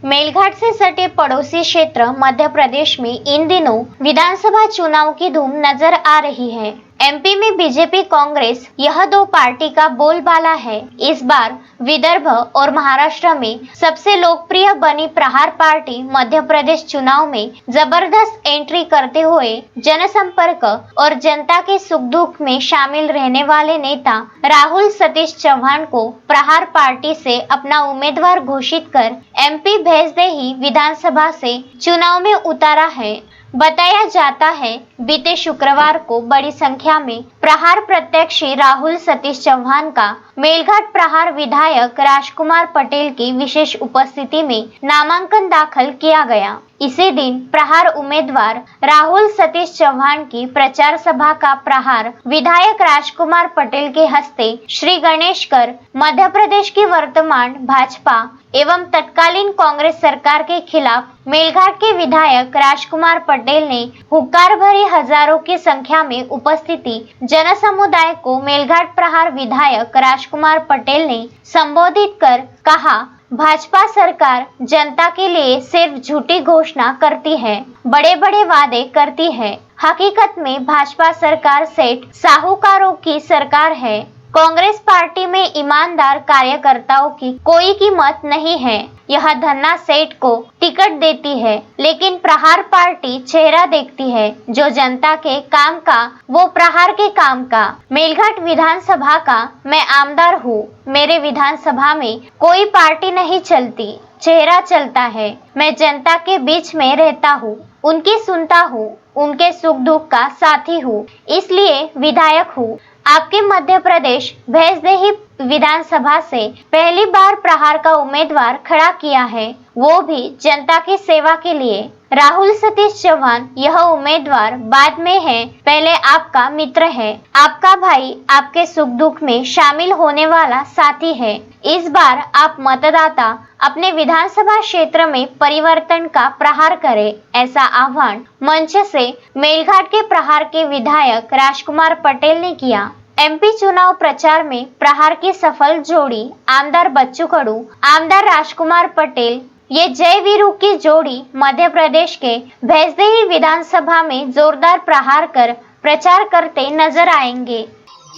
मेलघाट से सटे पड़ोसी क्षेत्र मध्य प्रदेश में इन दिनों विधानसभा चुनाव की धूम नजर आ रही है। एमपी में बीजेपी कांग्रेस यह दो पार्टी का बोलबाला है। इस बार विदर्भ और महाराष्ट्र में सबसे लोकप्रिय बनी प्रहार पार्टी मध्य प्रदेश चुनाव में जबरदस्त एंट्री करते हुए जनसंपर्क और जनता के सुख दुख में शामिल रहने वाले नेता राहुल सतीश चौहान को प्रहार पार्टी से अपना उम्मीदवार घोषित कर एमपी भैंसदेही विधानसभा से चुनाव में उतारा है। बताया जाता है बीते शुक्रवार को बड़ी संख्या में प्रहार प्रत्याशी राहुल सतीश चौहान का मेलघाट प्रहार विधायक राजकुमार पटेल की विशेष उपस्थिति में नामांकन दाखिल किया गया। इसी दिन प्रहार उम्मीदवार राहुल सतीश चौहान की प्रचार सभा का प्रहार विधायक राजकुमार पटेल के हस्ते श्री गणेश कर मध्य प्रदेश की वर्तमान भाजपा एवं तत्कालीन कांग्रेस सरकार के खिलाफ मेलघाट के विधायक राजकुमार पटेल ने हुक्कार भरी हजारों की संख्या में उपस्थिति जनसमुदाय को मेलघाट प्रहार विधायक राजकुमार पटेल ने संबोधित कर कहा, भाजपा सरकार जनता के लिए सिर्फ झूठी घोषणा करती है, बड़े बड़े वादे करती है। हकीकत में भाजपा सरकार सेठ साहूकारों की सरकार है। कांग्रेस पार्टी में ईमानदार कार्यकर्ताओं की कोई कीमत नहीं है। यह धन्ना सेठ को टिकट देती है, लेकिन प्रहार पार्टी चेहरा देखती है, जो जनता के काम का वो प्रहार के काम का। मेलघाट विधानसभा का मैं आमदार हूँ। मेरे विधानसभा में कोई पार्टी नहीं चलती, चेहरा चलता है। मैं जनता के बीच में रहता हूँ, उनकी सुनता हूँ, उनके सुख दुख का साथी हूँ, इसलिए विधायक हूँ। आपके मध्य प्रदेश भैंसदेही विधानसभा से पहली बार प्रहार का उम्मीदवार खड़ा किया है, वो भी जनता की सेवा के लिए। राहुल सतीश चौहान यह उम्मीदवार बाद में है, पहले आपका मित्र है, आपका भाई, आपके सुख दुख में शामिल होने वाला साथी है। इस बार आप मतदाता अपने विधानसभा क्षेत्र में परिवर्तन का प्रहार करें, ऐसा आह्वान मंच से मेलघाट के प्रहार के विधायक राजकुमार पटेल ने किया। एमपी चुनाव प्रचार में प्रहार की सफल जोड़ी आमदार बच्चू कडू, आमदार राजकुमार पटेल, ये जय वीरू की जोड़ी मध्य प्रदेश के भैंसदेही विधानसभा में जोरदार प्रहार कर प्रचार करते नजर आएंगे।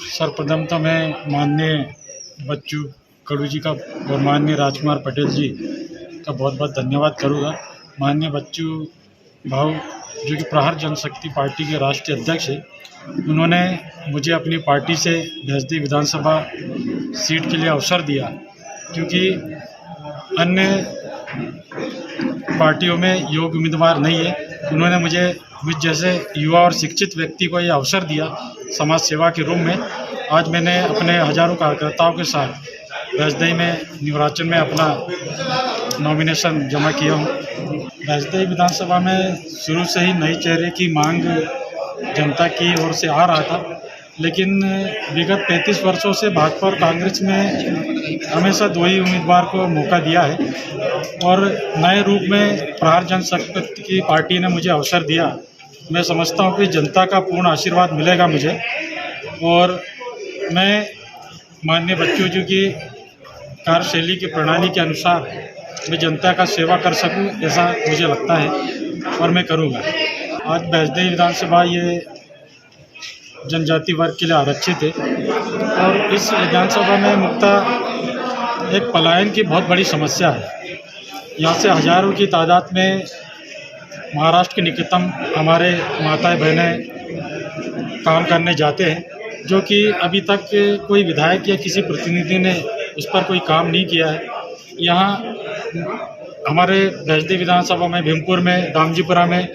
सर्वप्रथम तो मैं माननीय बच्चू कडू जी का और माननीय राजकुमार पटेल जी का बहुत बहुत धन्यवाद करूँगा। माननीय बच्चू भाऊ जो कि प्रहार जनशक्ति पार्टी के राष्ट्रीय अध्यक्ष हैं, उन्होंने मुझे अपनी पार्टी से भैंसदेही विधानसभा सीट के लिए अवसर दिया, क्योंकि अन्य पार्टियों में योग्य उम्मीदवार नहीं है। उन्होंने मुझे मुझ जैसे युवा और शिक्षित व्यक्ति को ये अवसर दिया समाज सेवा के रूप में। आज मैंने अपने हजारों कार्यकर्ताओं के साथ भैंसदेही में निर्वाचन में अपना नॉमिनेशन जमा किया हूँ। भैंसदेही विधानसभा में शुरू से ही नए चेहरे की मांग जनता की ओर से आ रहा था, लेकिन विगत 35 वर्षों से भाजपा और कांग्रेस में हमेशा दो ही उम्मीदवार को मौका दिया है और नए रूप में प्रहार जनशक्ति की पार्टी ने मुझे अवसर दिया। मैं समझता हूँ कि जनता का पूर्ण आशीर्वाद मिलेगा मुझे और मैं माननीय बच्चू जी की कार्यशैली की प्रणाली के अनुसार मैं जनता का सेवा कर सकूं, ऐसा मुझे लगता है और मैं करूंगा। आज भैंसदेही विधानसभा ये जनजाति वर्ग के लिए आरक्षित है और इस विधानसभा में मुख्यतः एक पलायन की बहुत बड़ी समस्या है। यहाँ से हजारों की तादाद में महाराष्ट्र के निकटतम हमारे माताएं बहनें काम करने जाते हैं, जो कि अभी तक कोई विधायक या किसी प्रतिनिधि ने उस पर कोई काम नहीं किया है। यहाँ हमारे भैंसदेही विधानसभा में भीमपुर में, दामजीपुरा में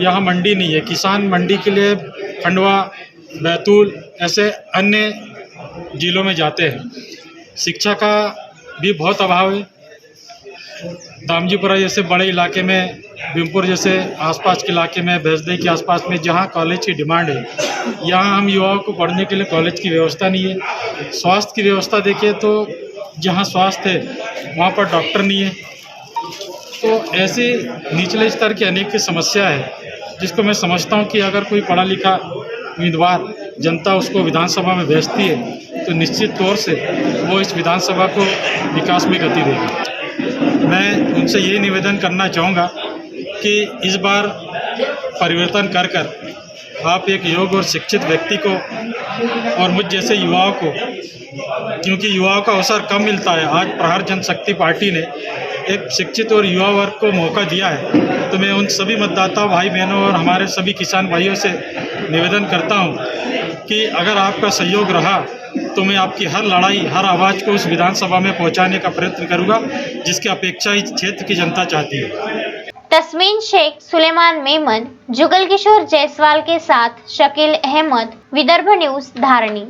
यहाँ मंडी नहीं है। किसान मंडी के लिए खंडवा, बैतूल ऐसे अन्य जिलों में जाते हैं। शिक्षा का भी बहुत अभाव है। दामजीपुरा जैसे बड़े इलाके में, भीमपुर जैसे आसपास के इलाके में, भैंसदेही के आसपास में जहाँ कॉलेज की डिमांड है, यहाँ हम युवाओं को पढ़ने के लिए कॉलेज की व्यवस्था नहीं है। स्वास्थ्य की व्यवस्था देखिए तो जहाँ स्वास्थ्य है वहाँ पर डॉक्टर नहीं है। तो ऐसे निचले स्तर की अनेक समस्या है, जिसको मैं समझता हूँ कि अगर कोई पढ़ा लिखा उम्मीदवार जनता उसको विधानसभा में भेजती है तो निश्चित तौर से वो इस विधानसभा को विकास में गति देगी। मैं उनसे यही निवेदन करना चाहूँगा कि इस बार परिवर्तन कर आप एक योग्य और शिक्षित व्यक्ति को और मुझ जैसे युवाओं को, क्योंकि युवाओं का अवसर कम मिलता है, आज प्रहार जनशक्ति पार्टी ने एक शिक्षित और युवा वर्ग को मौका दिया है। तो मैं उन सभी मतदाता भाई बहनों और हमारे सभी किसान भाइयों से निवेदन करता हूं कि अगर आपका सहयोग रहा तो मैं आपकी हर लड़ाई, हर आवाज़ को उस विधानसभा में पहुंचाने का प्रयत्न करूंगा जिसकी अपेक्षा इस क्षेत्र की जनता चाहती है। तस्मीन शेख, सुलेमान मेमन, जुगल किशोर जायसवाल के साथ शकील अहमद, विदर्भ न्यूज, धारणी।